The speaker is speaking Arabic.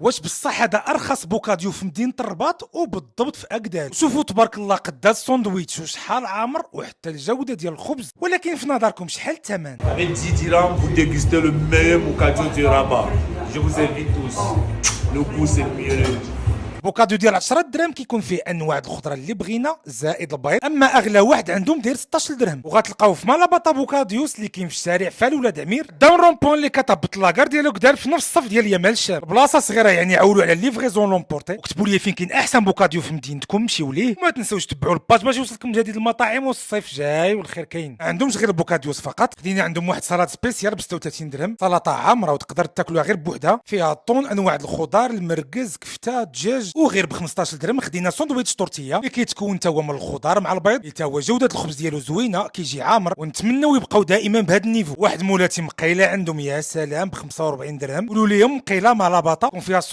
واش بصح هذا ارخص بوكاديو في مدينه الرباط وبالضبط في اكدال. شوفوا تبارك الله قد الساندويتش وشحال عامر وحتى الجوده ديال الخبز، ولكن في نظركم شحال الثمن؟ Avec 10 dirhams, vous dégustez le meilleur bocadillo du Rabat. Je vous invite tous. Le goût, c'est mieux. بوكاديو ديال 10 درهم كيكون فيه انواع الخضره اللي بغينا زائد البيض، اما اغلى واحد عندهم داير 16 درهم. وغتلقاو في مالاباطا بوكاديوس اللي كاين في الشارع فال ولاد عمير داون رومبون اللي كتهبط لاكار ديالو كدار في نفس الصف ديال يمال الشام. بلاصه صغيره يعني عولوا على ليفريزون لومبورتي وكتبوا لي فين كاين احسن بوكاديو في مدينتكم مشيو ليه. وما تنساوش تبعوا الباج باش يوصلكم جديد المطاعم والصيف جاي والخير كاين. ما عندهمش غير البوكاديوس فقط، خدينا عندهم واحد سلطه سبيسيال ب 36 درهم، سلطه عامره وتقدر تاكلوها غير بوحدها، فيها طون انواع الخضار المركز كفته دجاج وغير ب 15 درهم. خدينا ساندويتش تورتيه اللي كيتكون تا هو من الخضار مع البيض اللي تا هو جوده الخبز ديالو زوينه كيجي عامر، ونتمنوا يبقاو دائما بهذا النيفو. واحد مولاتي مقيله عندهم يا سلام ب 45 درهم، قولوا لهم مقيله مع لاباطا وفيها